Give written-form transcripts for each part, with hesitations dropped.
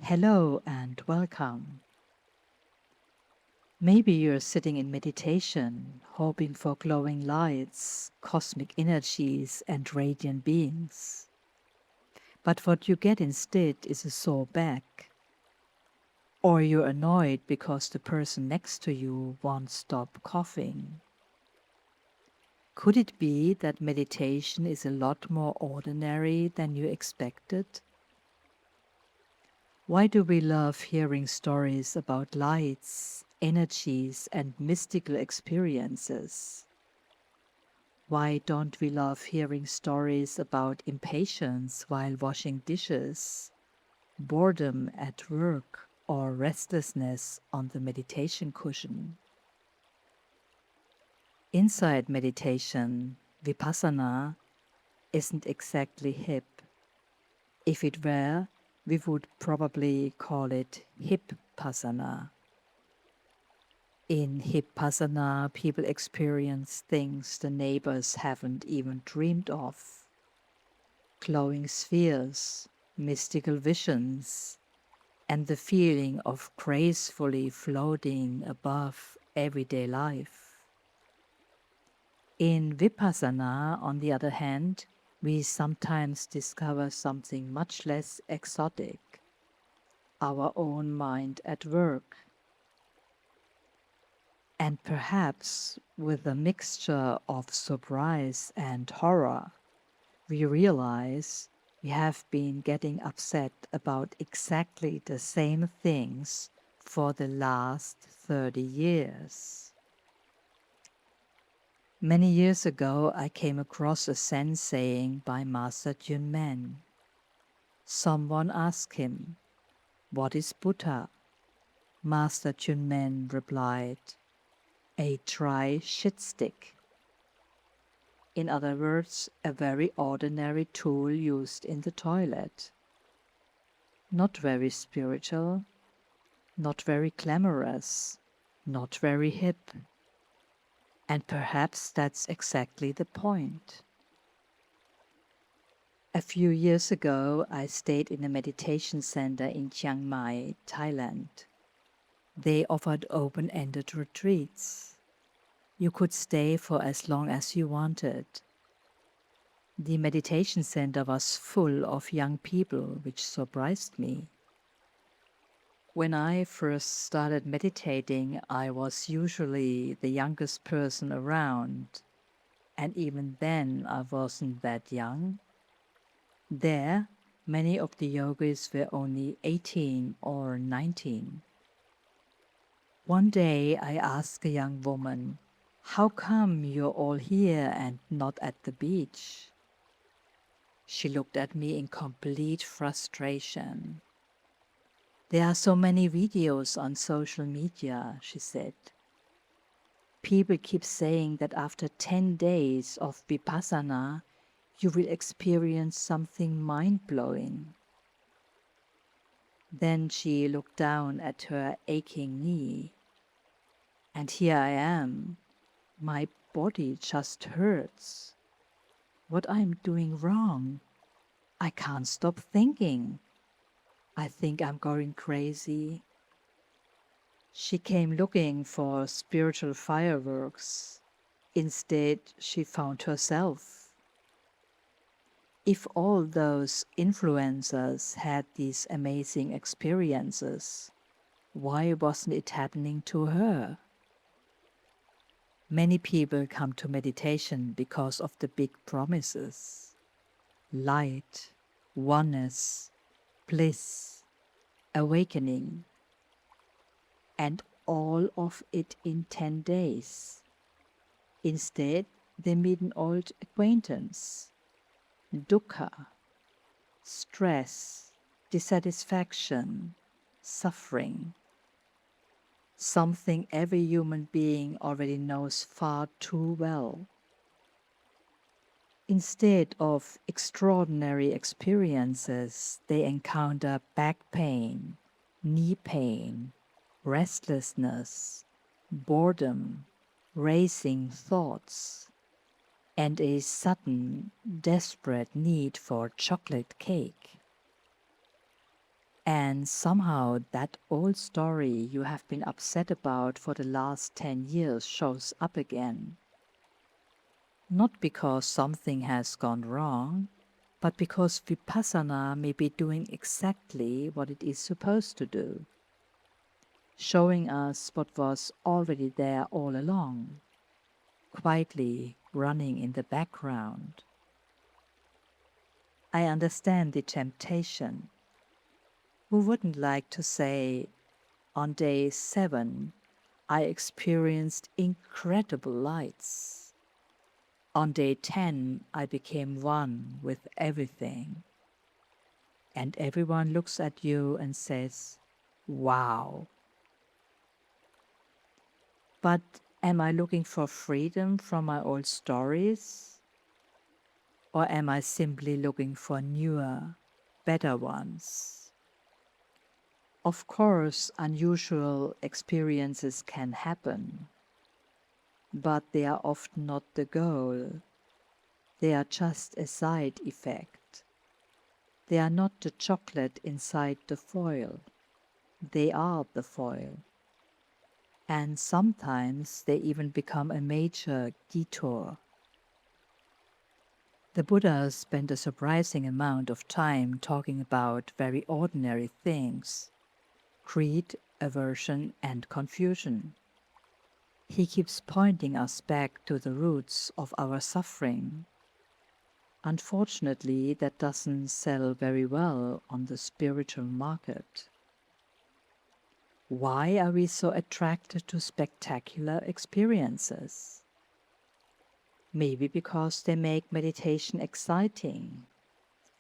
Hello and welcome. Maybe you're sitting in meditation, hoping for glowing lights, cosmic energies, and radiant beings. But what you get instead is a sore back. Or you're annoyed because the person next to you won't stop coughing. Could it be that meditation is a lot more ordinary than you expected? Why do we love hearing stories about lights, energies, and mystical experiences? Why don't we love hearing stories about impatience while washing dishes, boredom at work, or restlessness on the meditation cushion? Inside meditation, Vipassana isn't exactly hip. If it were, we would probably call it Hip-passana. In Hip-passana, people experience things the neighbors haven't even dreamed of. Glowing spheres, mystical visions, and the feeling of gracefully floating above everyday life. In Vipassana, on the other hand, we sometimes discover something much less exotic, our own mind at work. And perhaps with a mixture of surprise and horror, we realize we have been getting upset about exactly the same things for the last 30 years. Many years ago, I came across a Zen saying by Master Junmen. Someone asked him, "What is Buddha?" Master Junmen replied, "A dry shit stick." In other words, a very ordinary tool used in the toilet. Not very spiritual, not very glamorous, not very hip. And perhaps that's exactly the point. A few years ago, I stayed in a meditation center in Chiang Mai, Thailand. They offered open-ended retreats. You could stay for as long as you wanted. The meditation center was full of young people, which surprised me. When I first started meditating, I was usually the youngest person around, and even then I wasn't that young. There, many of the yogis were only 18 or 19. One day I asked a young woman, "How come you're all here and not at the beach?" She looked at me in complete frustration. "There are so many videos on social media," she said. "People keep saying that after 10 days of Vipassana, you will experience something mind-blowing." Then she looked down at her aching knee. "And here I am. My body just hurts. What I'm doing wrong? I can't stop thinking. I think I'm going crazy." She came looking for spiritual fireworks. Instead, she found herself. If all those influencers had these amazing experiences, why wasn't it happening to her? Many people come to meditation because of the big promises. Light, oneness, bliss, awakening. And all of it in 10 days. Instead, they meet an old acquaintance. Dukkha, stress, dissatisfaction, suffering. Something every human being already knows far too well. Instead of extraordinary experiences, they encounter back pain, knee pain, restlessness, boredom, racing thoughts, and a sudden, desperate need for chocolate cake. And somehow that old story you have been upset about for the last 10 years shows up again. Not because something has gone wrong, but because Vipassana may be doing exactly what it is supposed to do, showing us what was already there all along, quietly running in the background. I understand the temptation. Who wouldn't like to say, on day 7, I experienced incredible lights. On day 10, I became one with everything. And everyone looks at you and says, wow. But am I looking for freedom from my old stories? Or am I simply looking for newer, better ones? Of course, unusual experiences can happen, but they are often not the goal. They are just a side effect. They are not the chocolate inside the foil. They are the foil. And sometimes they even become a major detour. The Buddha spent a surprising amount of time talking about very ordinary things: greed, aversion, and confusion. He keeps pointing us back to the roots of our suffering. Unfortunately, that doesn't sell very well on the spiritual market. Why are we so attracted to spectacular experiences? Maybe because they make meditation exciting,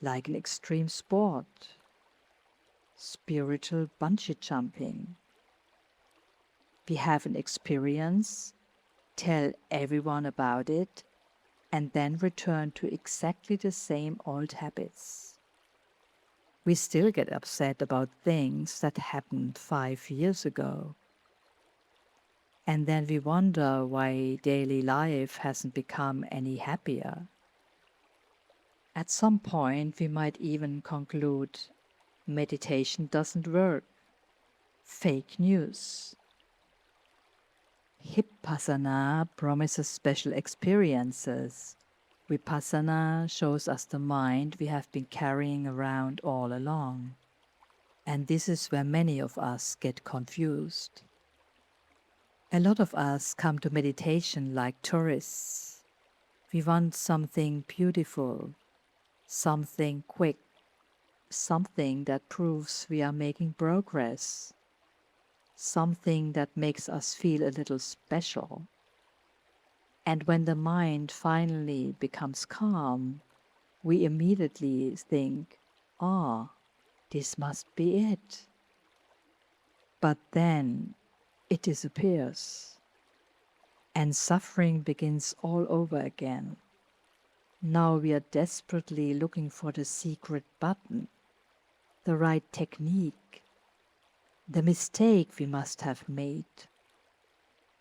like an extreme sport, spiritual bungee jumping. We have an experience, tell everyone about it, and then return to exactly the same old habits. We still get upset about things that happened 5 years ago. And then we wonder why daily life hasn't become any happier. At some point, we might even conclude meditation doesn't work. Fake news. Hip-passana promises special experiences. Vipassana shows us the mind we have been carrying around all along. And this is where many of us get confused. A lot of us come to meditation like tourists. We want something beautiful, something quick, something that proves we are making progress, something that makes us feel a little special. And when the mind finally becomes calm, we immediately think, ah, this must be it. But then it disappears, and suffering begins all over again. Now we are desperately looking for the secret button, the right technique, the mistake we must have made.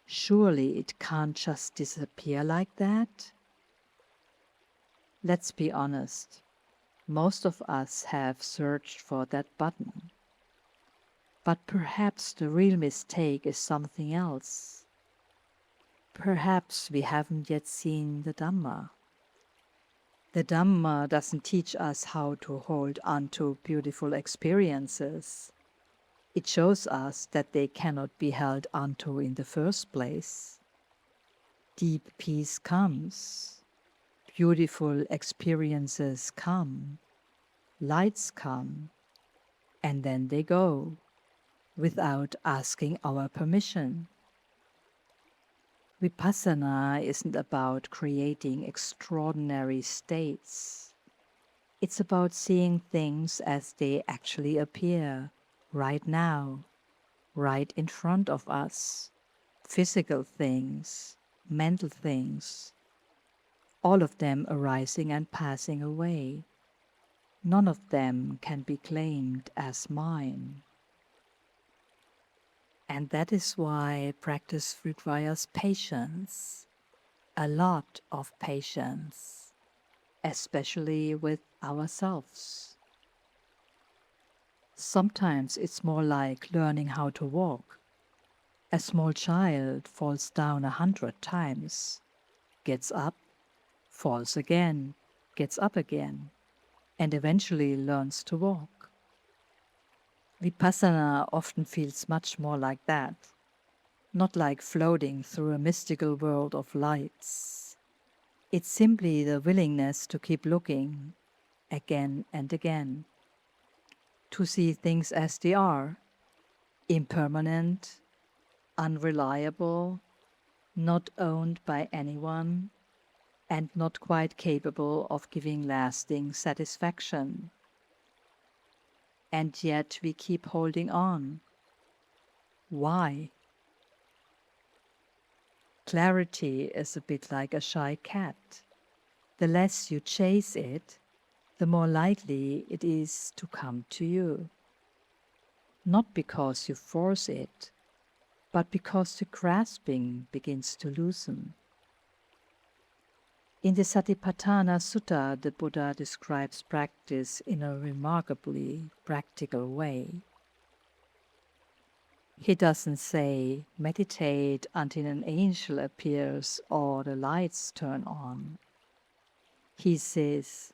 Surely it can't just disappear like that? Let's be honest, most of us have searched for that button. But perhaps the real mistake is something else. Perhaps we haven't yet seen the Dhamma. The Dhamma doesn't teach us how to hold on to beautiful experiences. It shows us that they cannot be held onto in the first place. Deep peace comes. Beautiful experiences come. Lights come. And then they go, without asking our permission. Vipassana isn't about creating extraordinary states. It's about seeing things as they actually appear, right now, right in front of us. Physical things, mental things, all of them arising and passing away. None of them can be claimed as mine. And that is why practice requires patience, a lot of patience, especially with ourselves. Sometimes it's more like learning how to walk. A small child falls down 100 times, gets up, falls again, gets up again, and eventually learns to walk. Vipassana often feels much more like that, not like floating through a mystical world of lights. It's simply the willingness to keep looking again and again, to see things as they are, impermanent, unreliable, not owned by anyone, and not quite capable of giving lasting satisfaction. And yet we keep holding on. Why? Clarity is a bit like a shy cat. The less you chase it, the more likely it is to come to you. Not because you force it, but because the grasping begins to loosen. In the Satipaṭṭhāna Sutta, the Buddha describes practice in a remarkably practical way. He doesn't say, meditate until an angel appears or the lights turn on. He says,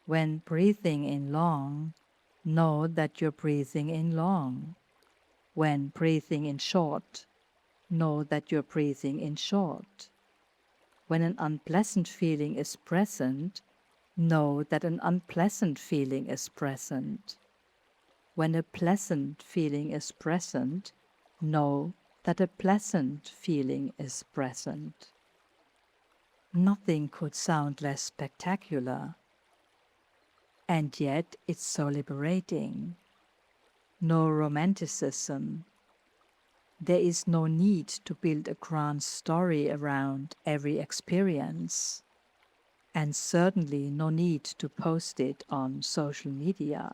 when breathing in long, know that you're breathing in long. When breathing in short, know that you're breathing in short. When an unpleasant feeling is present, know that an unpleasant feeling is present. When a pleasant feeling is present, know that a pleasant feeling is present. Nothing could sound less spectacular. And yet it's so liberating. No romanticism. There is no need to build a grand story around every experience, and certainly no need to post it on social media.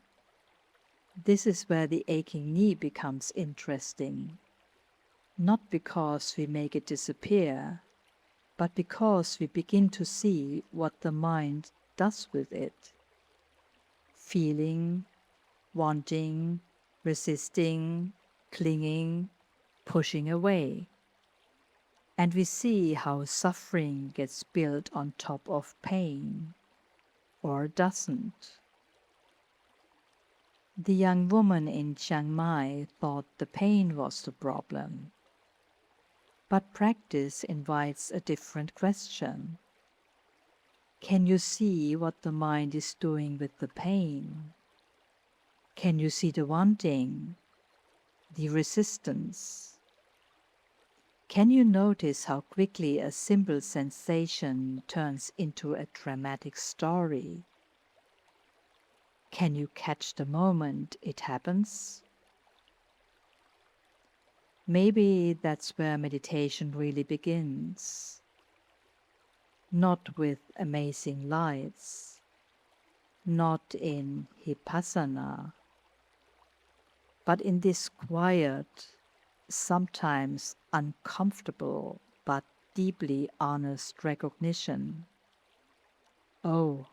This is where the aching knee becomes interesting, not because we make it disappear, but because we begin to see what the mind does with it. Feeling, wanting, resisting, clinging, pushing away. And we see how suffering gets built on top of pain, or doesn't. The young woman in Chiang Mai thought the pain was the problem. But practice invites a different question. Can you see what the mind is doing with the pain? Can you see the wanting, the resistance? Can you notice how quickly a simple sensation turns into a dramatic story? Can you catch the moment it happens? Maybe that's where meditation really begins. Not with amazing lights, not in Hip-passana, but in this quiet, sometimes uncomfortable but deeply honest recognition. Oh,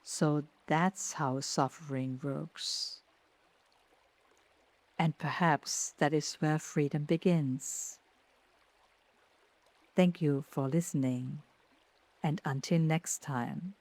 so that's how suffering works. And perhaps that is where freedom begins. Thank you for listening, and until next time.